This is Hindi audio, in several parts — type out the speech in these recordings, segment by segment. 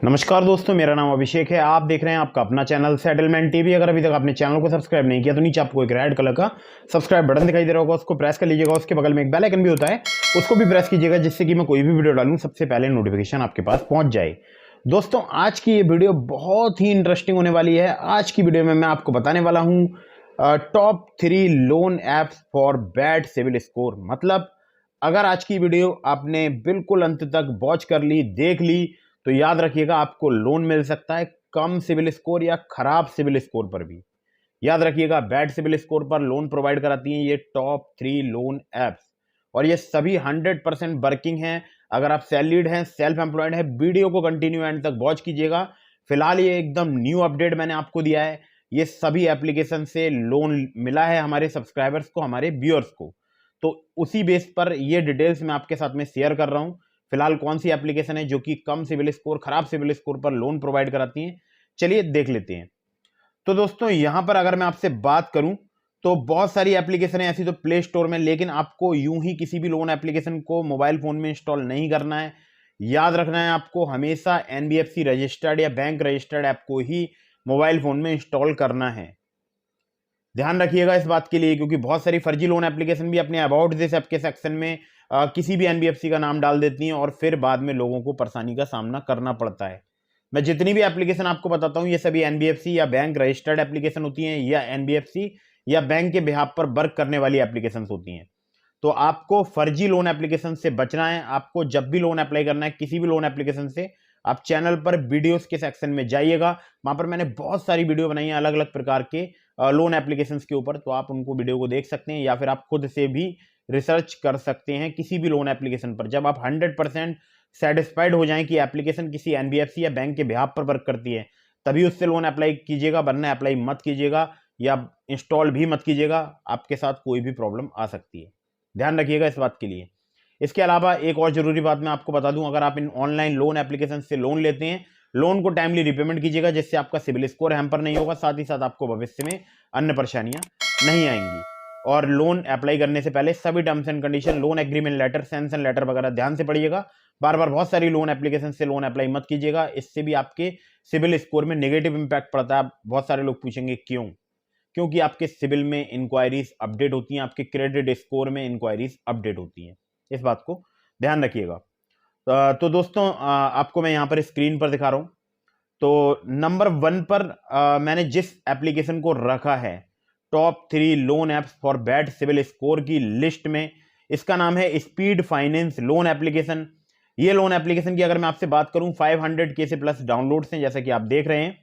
नमस्कार दोस्तों, मेरा नाम अभिषेक है। आप देख रहे हैं आपका अपना चैनल सेटलमेंट टीवी। अगर अभी तक आपने चैनल को सब्सक्राइब नहीं किया तो नीचे आपको एक रेड कलर का सब्सक्राइब बटन दिखाई दे रहा होगा, उसको प्रेस कर लीजिएगा। उसके बगल में एक बेल आइकन भी होता है, उसको भी प्रेस कीजिएगा, जिससे कि मैं कोई भी वीडियो डालूं सबसे पहले नोटिफिकेशन आपके पास पहुंच जाए। दोस्तों, आज की ये वीडियो बहुत ही इंटरेस्टिंग होने वाली है। आज की वीडियो में मैं आपको बताने वाला हूँ top 3 loan apps for bad CIBIL score. मतलब अगर आज की वीडियो आपने बिल्कुल अंत तक वॉच कर ली, देख ली, तो याद रखिएगा आपको लोन मिल सकता है कम सिविल स्कोर या खराब सिविल स्कोर पर भी। याद रखिएगा, बैड सिविल स्कोर पर लोन प्रोवाइड कराती हैं ये टॉप 3 लोन एप्स, और ये सभी 100% वर्किंग हैं। अगर आप सैलरीड हैं, सेल्फ एम्प्लॉयड हैं, वीडियो को कंटिन्यू एंड तक वॉच कीजिएगा। फिलहाल ये एकदम न्यू अपडेट मैंने आपको दिया है। ये सभी एप्लीकेशन से लोन मिला है हमारे सब्सक्राइबर्स को, हमारे व्यूअर्स को, तो उसी बेस पर ये डिटेल्स मैं आपके साथ में शेयर कर रहा हूं। फिलहाल कौन सी एप्लीकेशन है जो कि कम सिविल स्कोर, खराब सिविल स्कोर पर लोन प्रोवाइड कराती हैं, चलिए देख लेते हैं। तो दोस्तों, यहां पर अगर मैं आपसे बात करूं तो बहुत सारी एप्लीकेशन है ऐसी तो प्ले स्टोर में, लेकिन आपको यूं ही किसी भी लोन एप्लीकेशन को मोबाइल फोन में इंस्टॉल नहीं करना है। याद रखना है आपको हमेशा एनबीएफसी रजिस्टर्ड या बैंक रजिस्टर्ड ऐप को ही मोबाइल फोन में इंस्टॉल करना है। ध्यान रखिएगा इस बात के लिए, क्योंकि बहुत सारी फर्जी लोन एप्लीकेशन भी अपने अबाउट दिस ऐप के सेक्शन में किसी भी एनबीएफसी का नाम डाल देती हैं और फिर बाद में लोगों को परेशानी का सामना करना पड़ता है। मैं जितनी भी एप्लीकेशन आपको बताता हूं, ये सभी एनबीएफसी या बैंक रजिस्टर्ड एप्लीकेशन होती हैं, या एनबीएफसी या बैंक के बिहाफ पर वर्क करने वाली एप्लीकेशन होती हैं। तो आपको फर्जी लोन एप्लीकेशन से बचना है। आपको जब भी लोन अप्लाई करना है किसी भी लोन एप्लीकेशन से, आप चैनल पर वीडियोस के सेक्शन में जाइएगा। वहां पर मैंने बहुत सारी वीडियो बनाई है अलग अलग प्रकार के लोन एप्लीकेशंस के ऊपर, तो आप उनको वीडियो को देख सकते हैं या फिर आप खुद से भी रिसर्च कर सकते हैं किसी भी लोन एप्लीकेशन पर। जब आप 100% सेटिस्फाइड हो जाएं कि एप्लीकेशन किसी एनबीएफसी या बैंक के बिहाफ पर वर्क करती है, तभी उससे लोन अप्लाई कीजिएगा, वरना अप्लाई मत कीजिएगा या इंस्टॉल भी मत कीजिएगा। आपके साथ कोई भी प्रॉब्लम आ सकती है, ध्यान रखिएगा इस बात के लिए। इसके अलावा एक और जरूरी बात मैं आपको बता दूं, अगर आप इन ऑनलाइन लोन एप्लीकेशन से लोन लेते हैं, लोन को टाइमली रिपेमेंट कीजिएगा, जिससे आपका सिविल स्कोर हैम्पर नहीं होगा, साथ ही साथ आपको भविष्य में अन्य परेशानियां नहीं आएंगी। और लोन अप्लाई करने से पहले सभी terms and condition, loan agreement letter, sanction letter वगैरह ध्यान से पढ़िएगा। बार बार बहुत सारी लोन एप्लीकेशन से लोन अप्लाई मत कीजिएगा, इससे भी आपके सिविल स्कोर में नेगेटिव इंपैक्ट पड़ता है। बहुत सारे लोग पूछेंगे क्यों? क्योंकि आपके सिविल में इंक्वायरीज अपडेट होती हैं, आपके क्रेडिट स्कोर में इंक्वायरीज अपडेट होती हैं। इस बात को ध्यान रखिएगा। तो दोस्तों, आपको मैं यहाँ पर स्क्रीन पर दिखा रहा हूँ। तो नंबर 1 पर मैंने जिस एप्लीकेशन को रखा है top 3 loan apps for bad CIBIL score की लिस्ट में, इसका नाम है स्पीड फाइनेंस लोन एप्लीकेशन। ये लोन एप्लीकेशन की अगर मैं आपसे बात करूं, 500K से प्लस डाउनलोड्स हैं, जैसा कि आप देख रहे हैं,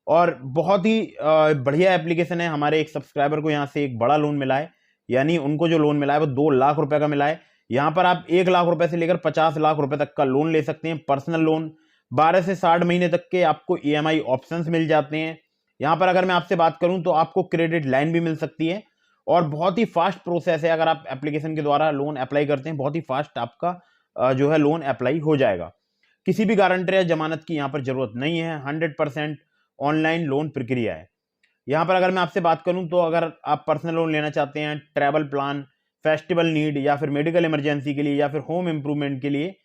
और बहुत ही बढ़िया एप्लीकेशन है। हमारे एक सब्सक्राइबर को यहाँ से एक बड़ा लोन मिला है, यानी उनको जो लोन मिला है वो 2 लाख रुपए का मिला है। यहाँ पर आप 1 लाख रुपए से लेकर 50 लाख रुपए तक का लोन ले सकते हैं, पर्सनल लोन। 12 से 60 महीने तक के आपको ईएमआई ऑप्शंस मिल जाते हैं। यहाँ पर अगर मैं आपसे बात करूं तो आपको क्रेडिट लाइन भी मिल सकती है, और बहुत ही फास्ट प्रोसेस है। अगर आप एप्लीकेशन के द्वारा लोन अप्लाई करते हैं, बहुत ही फास्ट आपका जो है लोन अप्लाई हो जाएगा। किसी भी गारंटर या जमानत की यहाँ पर जरूरत नहीं है, 100% ऑनलाइन लोन प्रक्रिया है। यहाँ पर अगर मैं आपसे बात करूं तो अगर आप पर्सनल लोन लेना चाहते हैं, ट्रैवल प्लान, फेस्टिवल नीड, या फिर मेडिकल इमरजेंसी के लिए, या फिर होम इंप्रूवमेंट के लिए,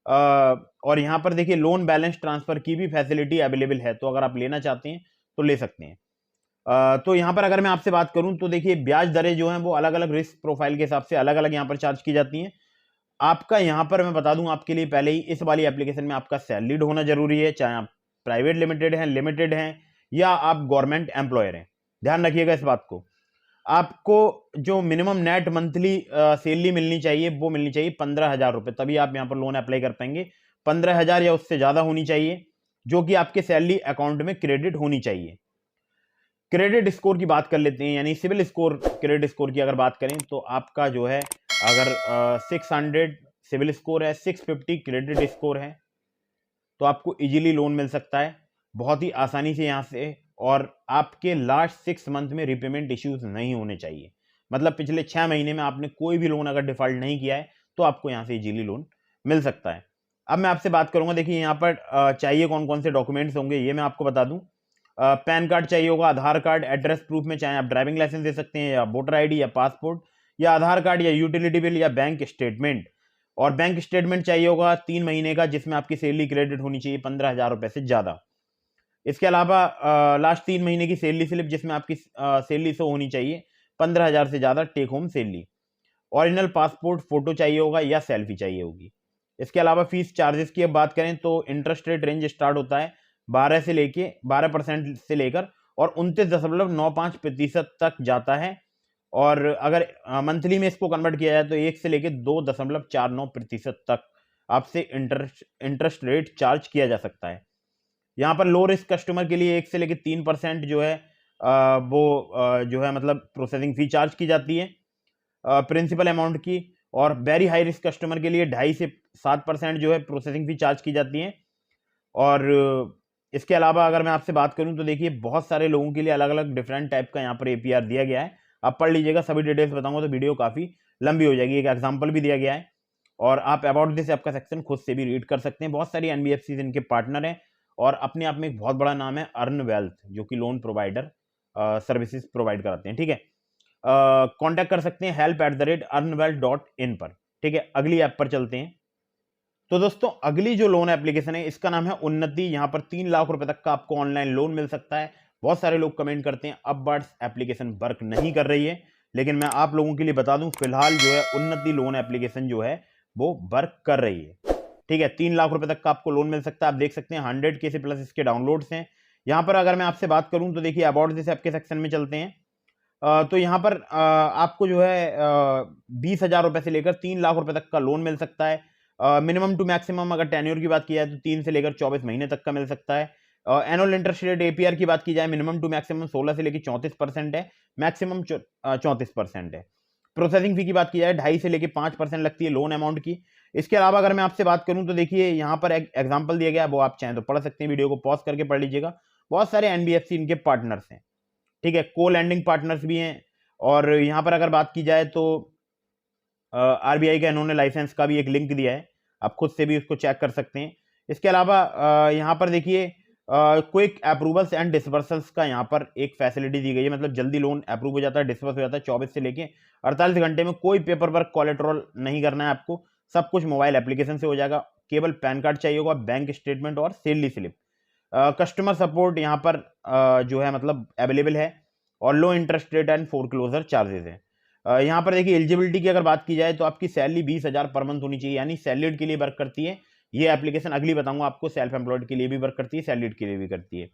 और यहाँ पर देखिए लोन बैलेंस ट्रांसफर की भी फैसिलिटी अवेलेबल है, तो अगर आप लेना चाहते हैं तो ले सकते हैं। तो यहाँ पर अगर मैं आपसे बात करूं तो देखिए ब्याज दरें जो हैं वो अलग अलग रिस्क प्रोफाइल के हिसाब से अलग अलग यहाँ पर चार्ज की जाती हैं। आपका यहाँ पर मैं बता दूं आपके लिए पहले ही, इस वाली एप्लीकेशन में आपका सैलरीड होना जरूरी है, चाहे आप प्राइवेट लिमिटेड हैं या आप गवर्नमेंट एम्प्लॉयर हैं। ध्यान रखिएगा इस बात को। आपको जो मिनिमम नेट मंथली सैलरी मिलनी चाहिए वो मिलनी चाहिए 15,000 रुपए, तभी आप यहाँ पर लोन अप्लाई कर पाएंगे। 15,000 या उससे ज्यादा होनी चाहिए, जो कि आपके सैलरी अकाउंट में क्रेडिट होनी चाहिए। क्रेडिट स्कोर की बात कर लेते हैं, यानी सिविल स्कोर, क्रेडिट स्कोर की अगर बात करें तो आपका जो है अगर 600 सिविल स्कोर है, 650 क्रेडिट स्कोर है, तो आपको इजीली लोन मिल सकता है बहुत ही आसानी से यहाँ से। और आपके लास्ट 6 मंथ में रिपेमेंट इश्यूज नहीं होने चाहिए, मतलब पिछले 6 महीने में आपने कोई भी लोन अगर डिफॉल्ट नहीं किया है तो आपको यहाँ से इजीली लोन मिल सकता है। अब मैं आपसे बात करूंगा, देखिए यहाँ पर चाहिए कौन कौन से डॉक्यूमेंट्स होंगे ये मैं आपको बता दूं। पैन कार्ड चाहिए होगा, आधार कार्ड, एड्रेस प्रूफ में चाहे आप ड्राइविंग लाइसेंस दे सकते हैं, या वोटर आईडी, या पासपोर्ट, या आधार कार्ड, या यूटिलिटी बिल, या बैंक स्टेटमेंट। और बैंक स्टेटमेंट चाहिए होगा 3 महीने का, जिसमें आपकी सैलरी क्रेडिट होनी चाहिए 15,000 रुपये से ज़्यादा। इसके अलावा लास्ट 3 महीने की सैलरी स्लिप, जिसमें आपकी सैलरी शो होनी चाहिए 15,000 से ज़्यादा take home salary. Original passport photo चाहिए होगा या सेल्फी चाहिए होगी। इसके अलावा फीस चार्जेस की अब बात करें तो इंटरेस्ट रेट रेंज स्टार्ट होता है 12% से लेकर और 29.95% तक जाता है। और अगर मंथली में इसको कन्वर्ट किया जाए तो 1 से लेकर 2.49% तक आपसे इंटरेस्ट रेट चार्ज किया जा सकता है। यहाँ पर लो रिस्क कस्टमर के लिए 1 से लेकर 3% जो है जो है मतलब प्रोसेसिंग फी चार्ज की जाती है प्रिंसिपल अमाउंट की। और वेरी हाई रिस्क कस्टमर के लिए 2.5 से 7% जो है प्रोसेसिंग फी चार्ज की जाती है। और इसके अलावा अगर मैं आपसे बात करूं तो देखिए बहुत सारे लोगों के लिए अलग अलग डिफरेंट टाइप का यहाँ पर एपीआर दिया गया है। आप पढ़ लीजिएगा, सभी डिटेल्स बताऊंगा तो वीडियो काफ़ी लंबी हो जाएगी। एक एग्जाम्पल भी दिया गया है और आप अबाउट दिस ऐप का सेक्शन खुद से भी रीड कर सकते हैं। बहुत सारी एनबीएफसी इनके पार्टनर हैं और अपने आप में एक बहुत बड़ा नाम है अर्न वेल्थ, जो कि लोन प्रोवाइडर सर्विसेज प्रोवाइड कराते हैं। ठीक है, कांटेक्ट कर सकते हैं help@earnwealth.in पर। ठीक है, अगली ऐप पर चलते हैं। तो दोस्तों अगली जो लोन एप्लीकेशन है इसका नाम है उन्नति। यहां पर 3 लाख रुपए तक का आपको ऑनलाइन लोन मिल सकता है। बहुत सारे लोग कमेंट करते हैं अब बर्ड्स एप्लीकेशन वर्क नहीं कर रही है, लेकिन मैं आप लोगों के लिए बता दूं फिलहाल जो है उन्नति लोन एप्लीकेशन जो है वो वर्क कर रही है। ठीक है, 3 लाख रुपए तक का आपको लोन मिल सकता है। आप देख सकते हैं 100K से प्लस इसके डाउनलोड्स हैं। यहाँ पर अगर मैं आपसे बात करूं तो देखिए अबाउट दिस ऐप के सेक्शन में चलते हैं। तो यहाँ पर आपको जो है 20,000 रुपए से लेकर 3 लाख रुपए तक का लोन मिल सकता है। मिनिमम टू मैक्सिमम अगर टेन्योर की बात की जाए तो 3 से लेकर 24 महीने तक का मिल सकता है। एनुअल इंटरेस्ट रेट एपीआर की बात की जाए मिनिमम टू मैक्सिमम 16 से लेकर 34% है, मैक्सिमम 34% है। प्रोसेसिंग फी की बात की जाए 2.5 से लेकर 5% लगती है लोन अमाउंट की। इसके अलावा अगर मैं आपसे बात करूं तो देखिए यहाँ पर एक एग्जाम्पल दिया गया है, वो आप चाहें तो पढ़ सकते हैं, वीडियो को पॉज करके पढ़ लीजिएगा। बहुत सारे एनबीएफसी इनके पार्टनर्स हैं। ठीक है, को लैंडिंग पार्टनर्स भी हैं। और यहाँ पर अगर बात की जाए तो आरबीआई का इन्होंने लाइसेंस का भी एक लिंक दिया है, आप खुद से भी उसको चेक कर सकते हैं। इसके अलावा यहाँ पर देखिए क्विक अप्रूवल्स एंड डिसबर्सल्स का यहाँ पर एक फैसिलिटी दी गई है, मतलब जल्दी लोन अप्रूव हो जाता है, डिसबर्स हो जाता है 24 से लेके 48 घंटे में। कोई पेपर वर्क कोलेट्रल नहीं करना है आपको, सब कुछ मोबाइल एप्लीकेशन से हो जाएगा। केवल पैन कार्ड चाहिए होगा, बैंक स्टेटमेंट और सैलरी स्लिप। कस्टमर सपोर्ट यहाँ पर जो है मतलब अवेलेबल है और लो interest rate and foreclosure charges है। यहाँ पर देखिए एलिजिबिलिटी की अगर बात की जाए तो आपकी सैलरी 20,000 पर मंथ होनी चाहिए, यानी सैलरीड के लिए वर्क करती है ये एप्लीकेशन। अगली बताऊंगा आपको, सेल्फ एम्प्लॉयड के लिए भी वर्क करती है, सैलरीड के लिए भी करती है।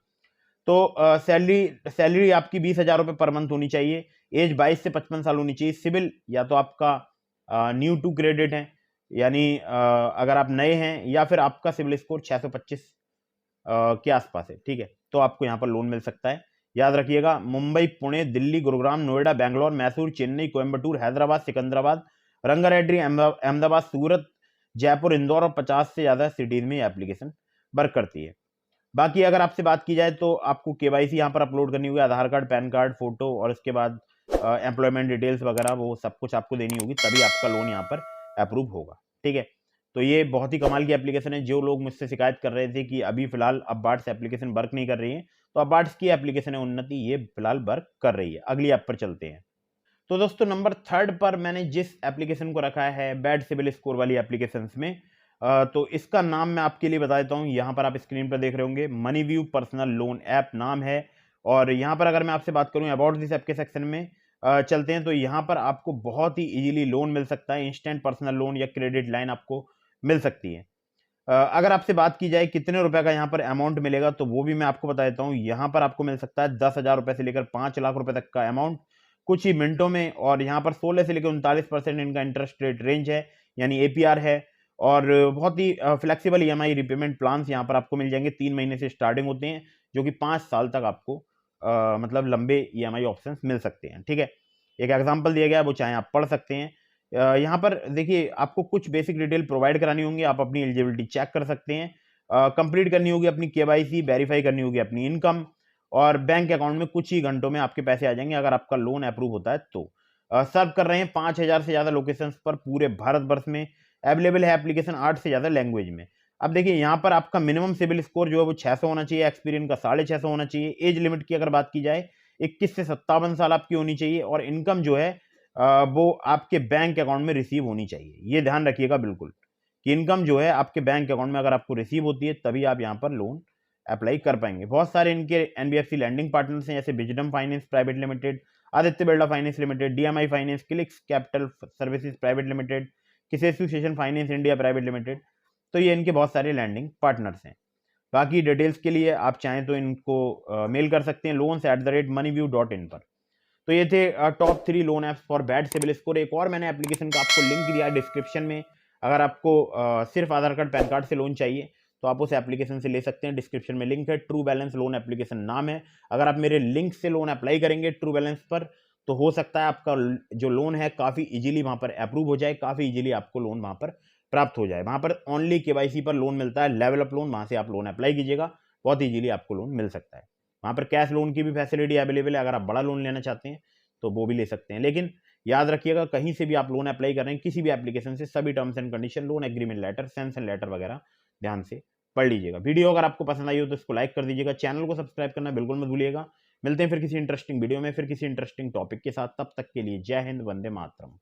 तो सैलरी आपकी 20,000 रुपये पर मंथ होनी चाहिए। एज 22 से 55 साल होनी चाहिए। सिविल या तो आपका न्यू टू क्रेडिट है, यानी अगर आप नए हैं, या फिर आपका सिविल स्कोर 625 के आसपास है। ठीक है, तो आपको यहाँ पर लोन मिल सकता है। याद रखिएगा, मुंबई, पुणे, दिल्ली, गुरुग्राम, नोएडा, बेंगलोर, मैसूर, चेन्नई, कोयंबटूर, हैदराबाद, सिकंदराबाद, रंगारेड्डी, अहमदाबाद, सूरत, जयपुर, इंदौर और 50 से ज़्यादा सिटीज़ में ये एप्लीकेशन वर्क करती है। बाकी अगर आपसे बात की जाए तो आपको केवाईसी यहाँ पर अपलोड करनी होगी, आधार कार्ड, पैन कार्ड, फोटो, और इसके बाद एम्प्लॉयमेंट डिटेल्स वगैरह वो सब कुछ आपको देनी होगी, तभी आपका लोन यहाँ पर अप्रूव होगा। ठीक है, तो ये बहुत ही कमाल की एप्लीकेशन है। जो लोग मुझसे शिकायत कर रहे थे कि अभी फिलहाल अबार्ट्स एप्लीकेशन वर्क नहीं कर रही है, तो अबार्ट्स की एप्लीकेशन है उन्नति, ये फिलहाल वर्क कर रही है। अगली ऐप पर चलते हैं। तो दोस्तों नंबर 3 पर मैंने जिस एप्लीकेशन को रखा है बैड सिविल स्कोर वाली एप्लीकेशन में, तो इसका नाम मैं आपके लिए बता देता हूँ। यहाँ पर आप स्क्रीन पर देख रहे होंगे, money view personal loan app नाम है। और यहाँ पर अगर मैं आपसे बात करूँ अबाउट दिस ऐप के सेक्शन में चलते हैं, तो यहाँ पर आपको बहुत ही इजीली लोन मिल सकता है। इंस्टेंट पर्सनल लोन या क्रेडिट लाइन आपको मिल सकती है। अगर आपसे बात की जाए कितने रुपए का यहाँ पर अमाउंट मिलेगा, तो वो भी मैं आपको बता देता हूँ। यहाँ पर आपको मिल सकता है 10,000 रुपए से लेकर 5 लाख रुपए तक का अमाउंट कुछ ही मिनटों में। और यहाँ पर 16 से लेकर 39% इनका इंटरेस्ट रेट रेंज है, यानी एपीआर है। और बहुत ही फ्लेक्सिबल ईएमआई रिपेमेंट प्लान्स यहाँ पर आपको मिल जाएंगे। 3 महीने से स्टार्टिंग होते हैं, जो कि 5 साल तक आपको मतलब लंबे ईएमआई ऑप्शंस मिल सकते हैं। ठीक है, एक एग्जाम्पल दिया गया है, वो चाहे आप पढ़ सकते हैं। यहाँ पर देखिए आपको कुछ बेसिक डिटेल प्रोवाइड करानी होंगी, आप अपनी एलिजिबिलिटी चेक कर सकते हैं। कंप्लीट करनी होगी अपनी केवाईसी, वेरीफाई करनी होगी अपनी इनकम, और बैंक अकाउंट में कुछ ही घंटों में आपके पैसे आ जाएंगे अगर आपका लोन अप्रूव होता है तो। सर्व कर रहे हैं 5,000 से ज़्यादा लोकेशंस पर पूरे भारतवर्ष में। अवेलेबल है एप्लीकेशन 8 से ज़्यादा लैंग्वेज में। अब देखिए यहाँ पर आपका मिनिमम सिविल स्कोर जो है वो 600 होना चाहिए, एक्सपीरियंस का 650 होना चाहिए। एज लिमिट की अगर बात की जाए 21 से 57 साल आपकी होनी चाहिए। और इनकम जो है वो आपके बैंक अकाउंट में रिसीव होनी चाहिए। ये ध्यान रखिएगा बिल्कुल कि इनकम जो है आपके बैंक अकाउंट में अगर आपको रिसीव होती है तभी आप यहाँ पर लोन अप्लाई कर पाएंगे। बहुत सारे इनके एनबीएफसी लैंडिंग पार्टनर्स हैं, जैसे wisdom finance private limited, Aditya Birla finance limited, DMI finance, clicks capital services private limited, किसी association finance India private limited. तो ये इनके बहुत सारे लैंडिंग पार्टनर्स हैं। बाकी डिटेल्स के लिए आप चाहें तो इनको मेल कर सकते हैं loans@moneyview.in पर। तो ये थे top 3 loan apps for bad CIBIL score. एक और मैंने एप्लीकेशन का आपको लिंक दिया है डिस्क्रिप्शन में। अगर आपको सिर्फ आधार कार्ड पैन कार्ड से लोन चाहिए तो आप उस एप्लीकेशन से ले सकते हैं। डिस्क्रिप्शन में लिंक है। ट्रू बैलेंस लोन एप्लीकेशन नाम है। अगर आप मेरे लिंक से लोन अप्लाई करेंगे ट्रू बैलेंस पर तो हो सकता है आपका जो लोन है काफ़ी इजीली वहाँ पर अप्रूव हो जाए, काफ़ी इजीली आपको लोन वहाँ पर प्राप्त हो जाए। वहाँ पर ओनली केवाईसी पर लोन मिलता है, लेवल अप लोन। वहाँ से आप लोन अप्लाई कीजिएगा, बहुत इजीली आपको लोन मिल सकता है। वहाँ पर कैश लोन की भी फैसिलिटी अवेलेबल है। अगर आप बड़ा लोन लेना चाहते हैं तो वो भी ले सकते हैं। लेकिन याद रखिएगा कहीं से भी आप लोन अप्लाई कर रहे हैं किसी भी एप्लीकेशन से, सभी terms and condition, loan agreement letter, sanction letter वगैरह ध्यान से पढ़ लीजिएगा। वीडियो अगर आपको पसंद आई हो तो इसको लाइक कर दीजिएगा, चैनल को सब्सक्राइब करना बिल्कुल मत भूलिएगा। मिलते हैं फिर किसी इंटरेस्टिंग वीडियो में, फिर किसी इंटरेस्टिंग टॉपिक के साथ। तब तक के लिए जय हिंद, वंदे मातरम।